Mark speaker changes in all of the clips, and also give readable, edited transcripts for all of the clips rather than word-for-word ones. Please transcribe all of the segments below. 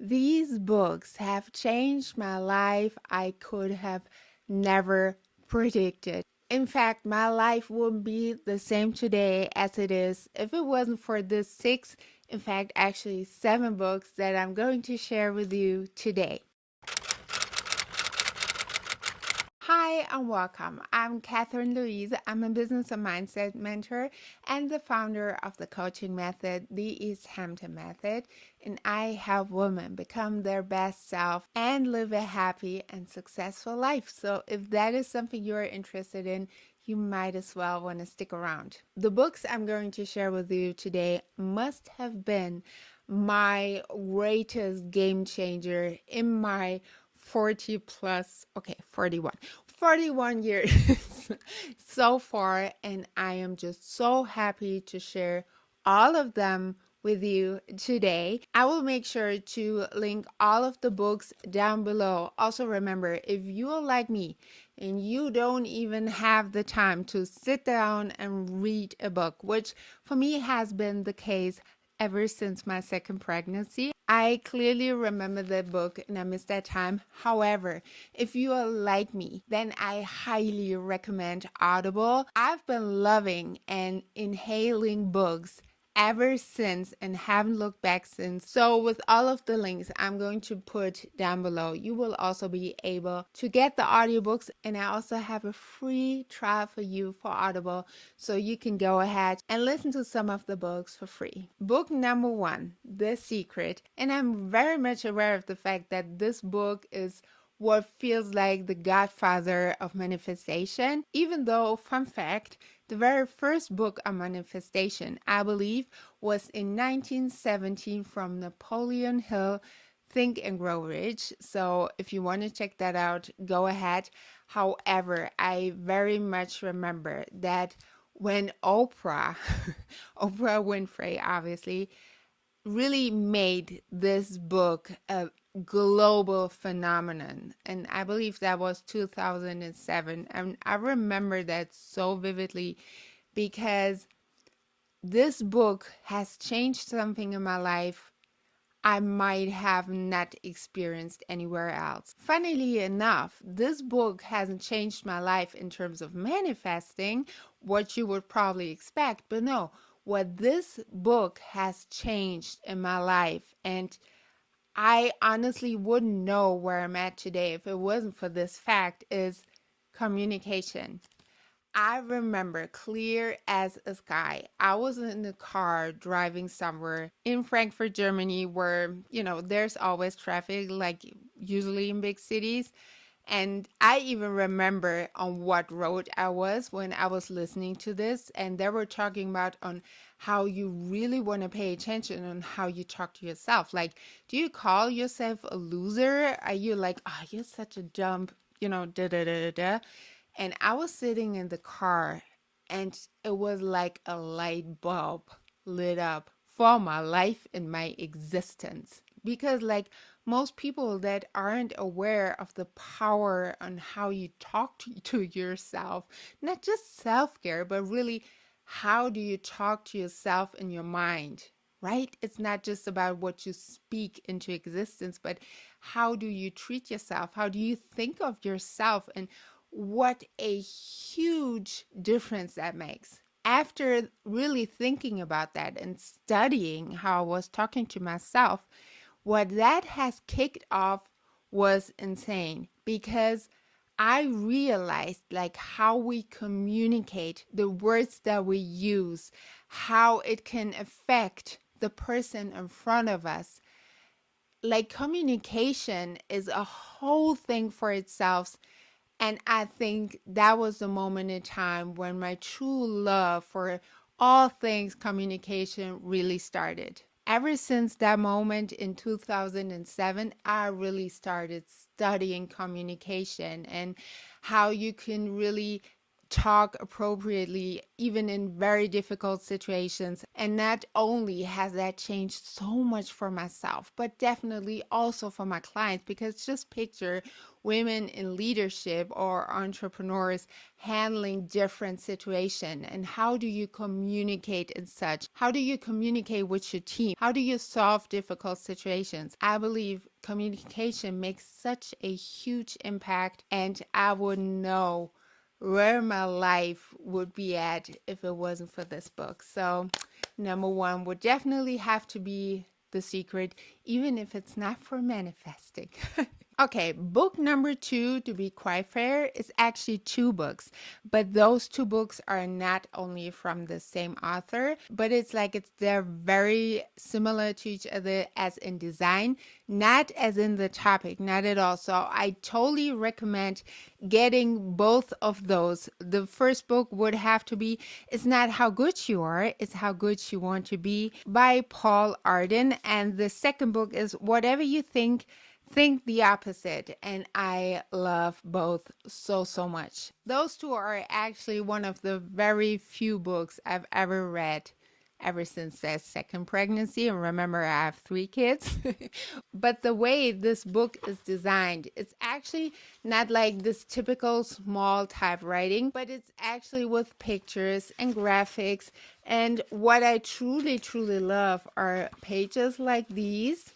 Speaker 1: These books have changed my life. I could have never predicted. In fact, my life wouldn't be the same today as it is if it wasn't for the six, in fact, actually seven books that I'm going to share with you today. Hi and welcome. I'm Catherine Louise. I'm a business and mindset mentor and the founder of the coaching method, the East Hampton Method. And I help women become their best self and live a happy and successful life. So if that is something you're interested in, you might as well want to stick around. The books I'm going to share with you today must have been my greatest game changer in my 40 plus, okay, 41 years so far, and I am just so happy to share all of them with you today. I will make sure to link all of the books down below. Also remember, if you are like me and you don't even have the time to sit down and read a book, which for me has been the case ever since my second pregnancy, I clearly remember the book and I missed that time. However, if you are like me, then I highly recommend Audible. I've been loving and inhaling books ever since and haven't looked back since. So with all of the links I'm going to put down below, you will also be able to get the audiobooks, and I also have a free trial for you for Audible, so you can go ahead and listen to some of the books for free. Book number one, The Secret. And I'm very much aware of the fact that this book is what feels like the godfather of manifestation, even though, fun fact, the very first book on manifestation, I believe, was in 1917 from Napoleon Hill, Think and Grow Rich. So if you want to check that out, go ahead. However, I very much remember that when Oprah, Oprah Winfrey, obviously, really made this book a global phenomenon. And I believe that was 2007. And I remember that so vividly because this book has changed something in my life I might have not experienced anywhere else. Funnily enough, this book hasn't changed my life in terms of manifesting, what you would probably expect, but no, what this book has changed in my life, and I honestly wouldn't know where I'm at today if it wasn't for this fact, is communication. I remember clear as a sky. I was in the car driving somewhere in Frankfurt, Germany, where, there's always traffic, like usually in big cities. And I even remember on what road I was when I was listening to this. And they were talking about on how you really want to pay attention on how you talk to yourself. Like, do you call yourself a loser? Are you like, oh, you're such a dumb, da da da da da. And I was sitting in the car and it was like a light bulb lit up for my life and my existence. Because, like most people that aren't aware of the power on how you talk to yourself, not just self care, but really how do you talk to yourself in your mind, right? It's not just about what you speak into existence, but how do you treat yourself? How do you think of yourself? And what a huge difference that makes. After really thinking about that and studying how I was talking to myself, what that has kicked off was insane because I realized like how we communicate, the words that we use, how it can affect the person in front of us. Like communication is a whole thing for itself. And I think that was the moment in time when my true love for all things communication really started. Ever since that moment in 2007, I really started studying communication and how you can really talk appropriately, even in very difficult situations. And not only has that changed so much for myself, but definitely also for my clients, because just picture women in leadership or entrepreneurs handling different situations. And how do you communicate in such? How do you communicate with your team? How do you solve difficult situations? I believe communication makes such a huge impact, and I would know where my life would be at if it wasn't for this book. So, number one would definitely have to be The Secret, even if it's not for manifesting. Okay, book number two, to be quite fair, is actually two books, but those two books are not only from the same author, but they're very similar to each other as in design, not as in the topic, not at all. So I totally recommend getting both of those. The first book would have to be It's Not How Good You Are, It's How Good You Want to Be by Paul Arden, and the second book is Whatever You Think the Opposite, and I love both so much. Those two are actually one of the very few books I've ever read ever since that second pregnancy. And remember, I have 3 kids. But the way this book is designed, it's actually not like this typical small type writing, but it's actually with pictures and graphics. And what I truly love are pages like these.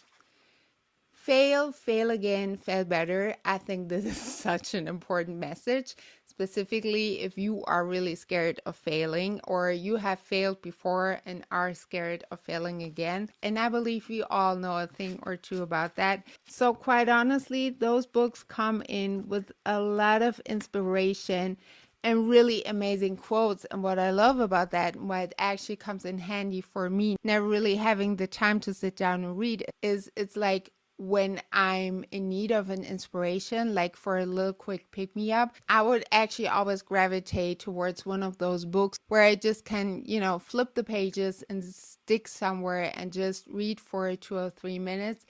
Speaker 1: Fail, fail again, fail better. I think this is such an important message, specifically if you are really scared of failing, or you have failed before and are scared of failing again. And I believe we all know a thing or two about that. So quite honestly, those books come in with a lot of inspiration and really amazing quotes. And what I love about that, and why it actually comes in handy for me, never really having the time to sit down and read, is it's like when I'm in need of an inspiration, like for a little quick pick me up, I would actually always gravitate towards one of those books where I just can, flip the pages and stick somewhere and just read for 2 or 3 minutes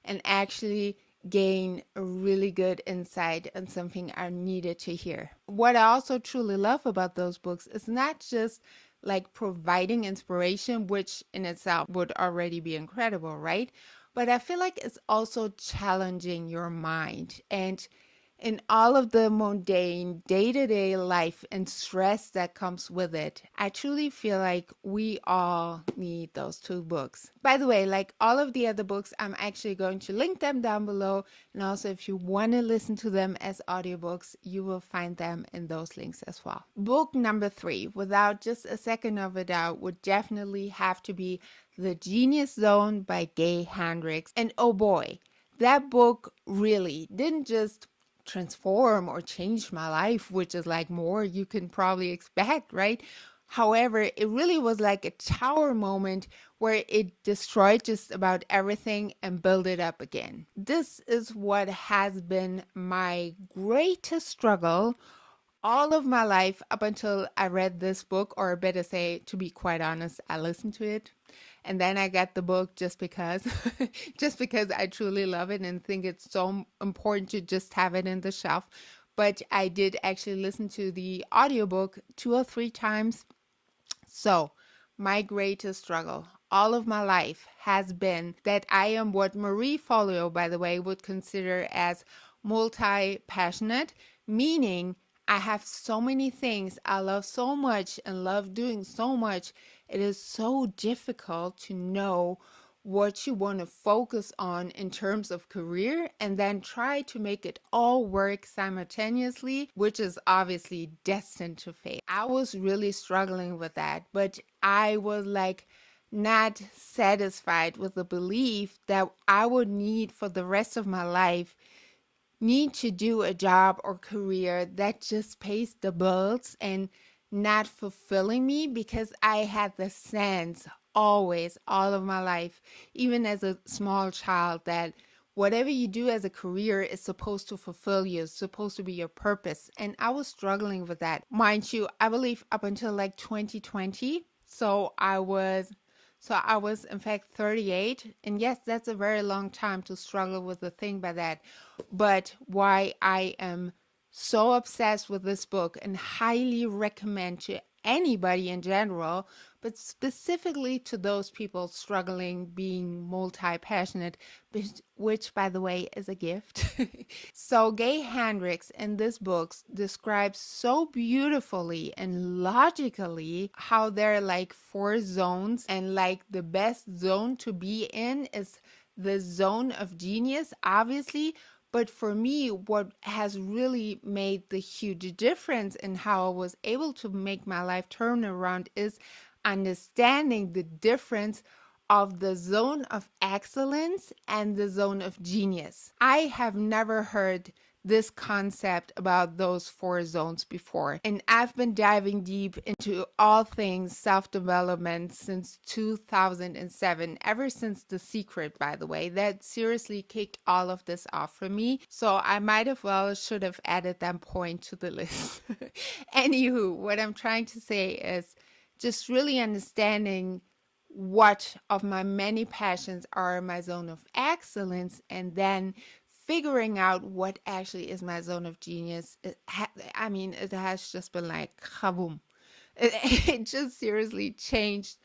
Speaker 1: and actually gain a really good insight on something I needed to hear. What I also truly love about those books is not just like providing inspiration, which in itself would already be incredible, right? But I feel like it's also challenging your mind. And in all of the mundane day-to-day life and stress that comes with it, I truly feel like we all need those two books. By the way, like all of the other books, I'm actually going to link them down below. And also, if you want to listen to them as audiobooks, you will find them in those links as well. Book number 3, without just a second of a doubt, would definitely have to be The Genius Zone by Gay Hendricks. And oh boy, that book really didn't just transform or change my life, which is like more you can probably expect, right? However, it really was like a tower moment where it destroyed just about everything and built it up again. This is what has been my greatest struggle all of my life up until I read this book, or better say, to be quite honest, I listened to it. And then I got the book just because, just because I truly love it and think it's so important to just have it in the shelf. But I did actually listen to the audiobook 2 or 3 times. So my greatest struggle all of my life has been that I am what Marie Folio, by the way, would consider as multi-passionate, meaning I have so many things I love so much and love doing so much. It is so difficult to know what you want to focus on in terms of career and then try to make it all work simultaneously, which is obviously destined to fail. I was really struggling with that, but I was like not satisfied with the belief that I would need for the rest of my life need to do a job or career that just pays the bills and not fulfilling me, because I had the sense always, all of my life, even as a small child, that whatever you do as a career is supposed to fulfill you, it's supposed to be your purpose. And I was struggling with that. Mind you, I believe up until like 2020. So I was in fact 38, and yes, that's a very long time to struggle with the thing by that. But why I am so obsessed with this book and highly recommend to anybody in general, but specifically to those people struggling being multi-passionate, which by the way is a gift. So Gay Hendricks in this book describes so beautifully and logically how there are like 4 zones, and like the best zone to be in is the zone of genius, obviously. But for me, what has really made the huge difference in how I was able to make my life turn around is understanding the difference of the zone of excellence and the zone of genius. I have never heard this concept about those 4 zones before. And I've been diving deep into all things self-development since 2007, ever since The Secret, by the way. That seriously kicked all of this off for me. So I might have should have added that point to the list. Anywho, what I'm trying to say is just really understanding what of my many passions are my zone of excellence, and then figuring out what actually is my zone of genius. It has just been like kaboom. It just seriously changed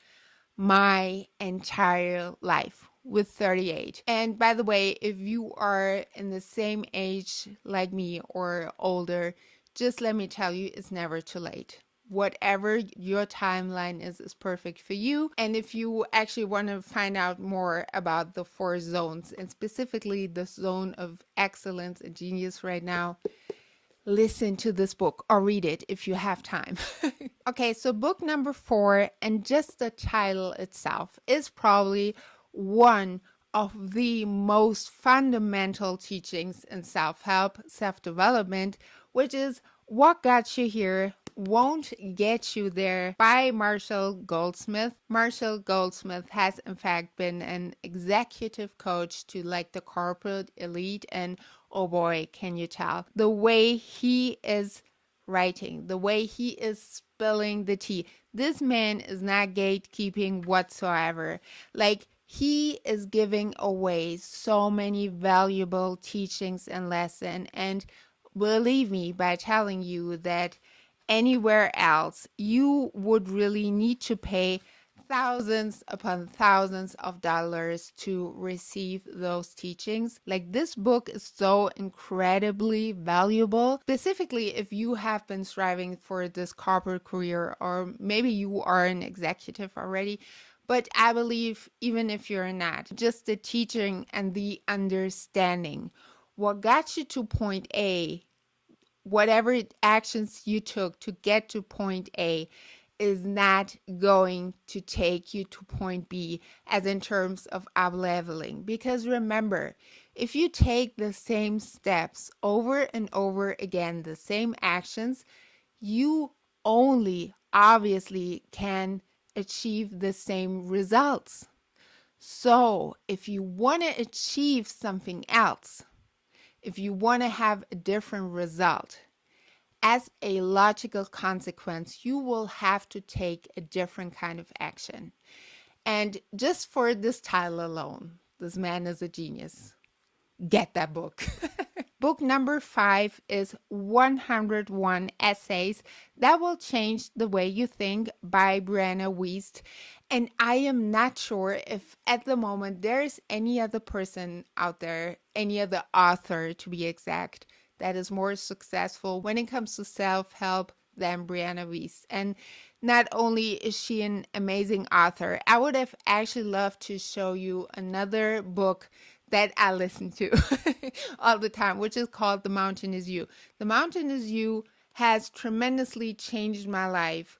Speaker 1: my entire life with 38. And by the way, if you are in the same age like me or older, just let me tell you, it's never too late. Whatever your timeline is perfect for you. And if you actually want to find out more about the 4 zones, and specifically the zone of excellence and genius right now, listen to this book or read it if you have time. Okay, so book number 4, and just the title itself is probably one of the most fundamental teachings in self-help, self-development, which is What Got You Here Won't Get You There by Marshall Goldsmith. Marshall Goldsmith has in fact been an executive coach to like the corporate elite, and oh boy, can you tell the way he is writing, the way he is spilling the tea. This man is not gatekeeping whatsoever. Like, he is giving away so many valuable teachings and lessons, and believe me by telling you that anywhere else you would really need to pay thousands upon thousands of dollars to receive those teachings. Like, this book is so incredibly valuable, specifically if you have been striving for this corporate career, or maybe you are an executive already. But I believe even if you're not, just the teaching and the understanding, what got you to point A, whatever actions you took to get to point A, is not going to take you to point B, as in terms of up leveling. Because remember, if you take the same steps over and over again, the same actions, you only obviously can achieve the same results. So if you want to achieve something else, if you want to have a different result, as a logical consequence, you will have to take a different kind of action. And just for this title alone, this man is a genius. Get that book. Book number 5 is 101 Essays That Will Change the Way You Think by Brianna Wiest. And I am not sure if at the moment there's any other person out there, any other author to be exact, that is more successful when it comes to self-help than Brianna Wiest. And not only is she an amazing author, I would have actually loved to show you another book that I listen to all the time, which is called The Mountain Is You. The Mountain Is You has tremendously changed my life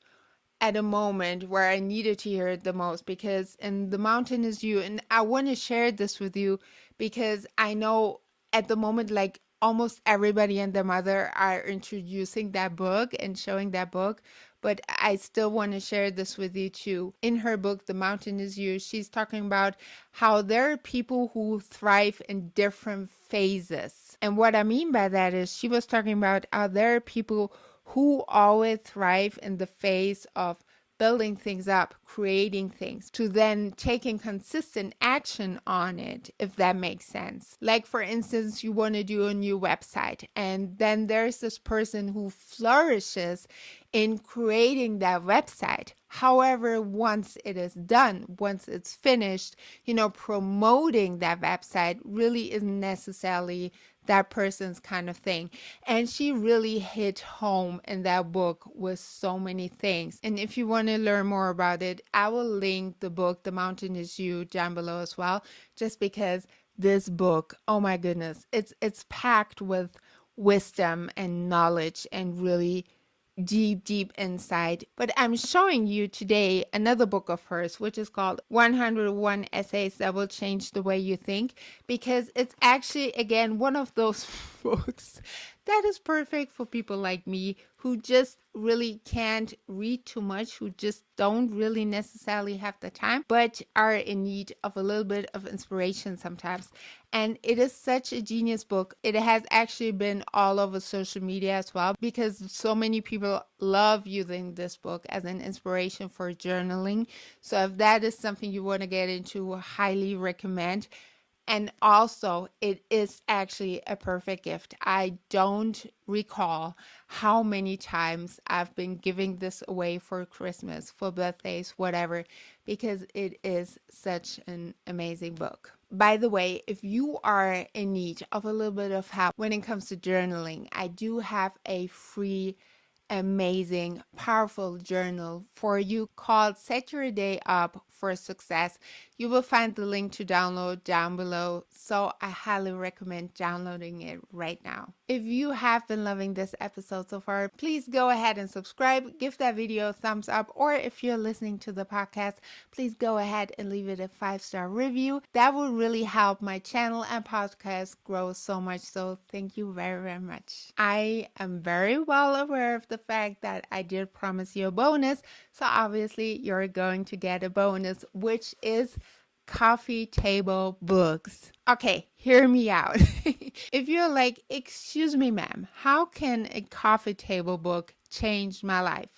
Speaker 1: at a moment where I needed to hear it the most, because in The Mountain Is You, and I want to share this with you because I know at the moment, like, almost everybody and their mother are introducing that book and showing that book, but I still want to share this with you too. In her book, The Mountain Is You, she's talking about how there are people who thrive in different phases. And what I mean by that is, she was talking about how there are people who always thrive in the phase of building things up, creating things, to then taking consistent action on it, if that makes sense. Like, for instance, you want to do a new website, and then there's this person who flourishes in creating that website. However, once it is done, once it's finished, promoting that website really isn't necessarily that person's kind of thing. And she really hit home in that book with so many things. And if you want to learn more about it, I will link the book, The Mountain Is You, down below as well, just because this book, oh my goodness, it's packed with wisdom and knowledge and really deep insight. But I'm showing you today another book of hers, which is called 101 Essays That Will Change the Way You Think, because it's actually, again, one of those books that is perfect for people like me who just really can't read too much, who just don't really necessarily have the time, but are in need of a little bit of inspiration sometimes. And it is such a genius book. It has actually been all over social media as well, because so many people love using this book as an inspiration for journaling. So if that is something you want to get into, I highly recommend. And also, it is actually a perfect gift. I don't recall how many times I've been giving this away for Christmas, for birthdays, whatever, because it is such an amazing book. By the way, if you are in need of a little bit of help when it comes to journaling, I do have a free amazing, powerful journal for you called Set Your Day Up for Success. You will find the link to download down below, so I highly recommend downloading it right now. If you have been loving this episode so far, please go ahead and subscribe, give that video a thumbs up, or if you're listening to the podcast, please go ahead and leave it a 5-star review. That will really help my channel and podcast grow so much, so thank you very much. I am very well aware of the fact that I did promise you a bonus, so obviously you're going to get a bonus, which is coffee table books. Okay, hear me out. If you're like, excuse me, ma'am, how can a coffee table book change my life?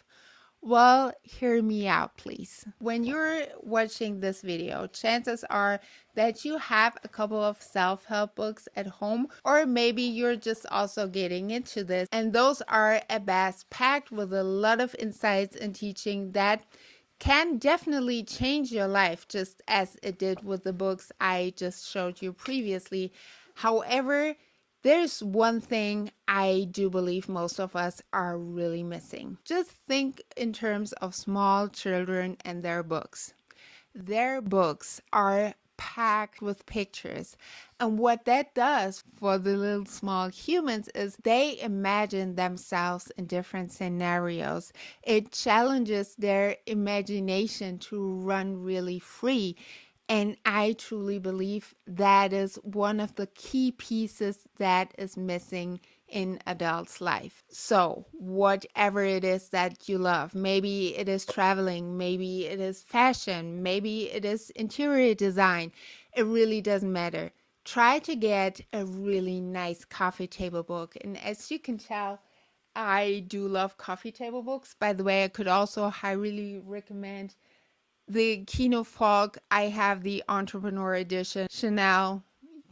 Speaker 1: Well, hear me out, please. When you're watching this video, chances are that you have a couple of self-help books at home, or maybe you're just also getting into this. And those are at best packed with a lot of insights and teaching that can definitely change your life, just as it did with the books I just showed you previously. However, there's one thing I do believe most of us are really missing. Just think in terms of small children and their books. Their books are packed with pictures. And what that does for the little small humans is they imagine themselves in different scenarios. It challenges their imagination to run really free. And I truly believe that is one of the key pieces that is missing in adults' life. So whatever it is that you love, maybe it is traveling, maybe it is fashion, maybe it is interior design, it really doesn't matter. Try to get a really nice coffee table book. And as you can tell, I do love coffee table books. By the way, I could also highly recommend the Kino Fog. I have the Entrepreneur Edition. Chanel,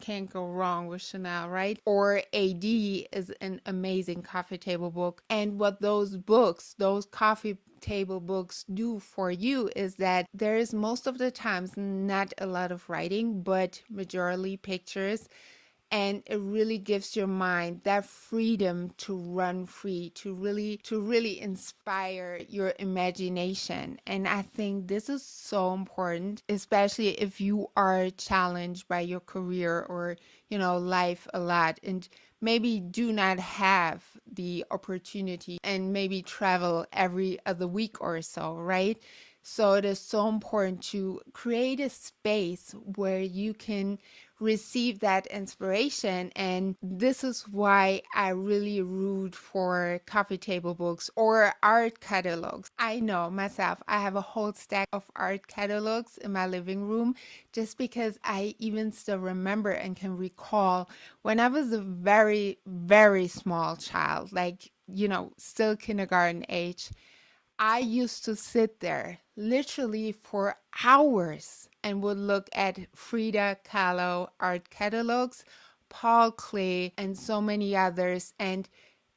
Speaker 1: can't go wrong with Chanel, right? Or AD is an amazing coffee table book. And what those books, those coffee table books do for you is that there is most of the times not a lot of writing, but majorly pictures. And it really gives your mind that freedom to run free, to really inspire your imagination. And I think this is so important, especially if you are challenged by your career or life a lot, and maybe do not have the opportunity and maybe travel every other week or so, right? So it is so important to create a space where you can receive that inspiration. And this is why I really root for coffee table books or art catalogs. I know myself, I have a whole stack of art catalogs in my living room, just because I even still remember and can recall when I was a very small child, like, still kindergarten age. I used to sit there literally for hours and would look at Frida Kahlo art catalogs, Paul Klee, and so many others. And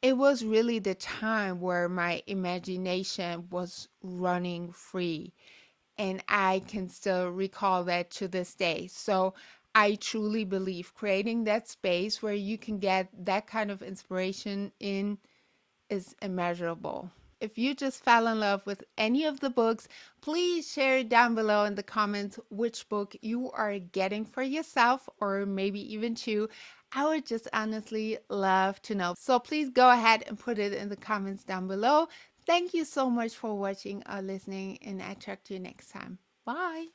Speaker 1: it was really the time where my imagination was running free. And I can still recall that to this day. So I truly believe creating that space where you can get that kind of inspiration in is immeasurable. If you just fell in love with any of the books, please share down below in the comments which book you are getting for yourself or maybe even two. I would just honestly love to know. So please go ahead and put it in the comments down below. Thank you so much for watching or listening, and I'll talk to you next time. Bye.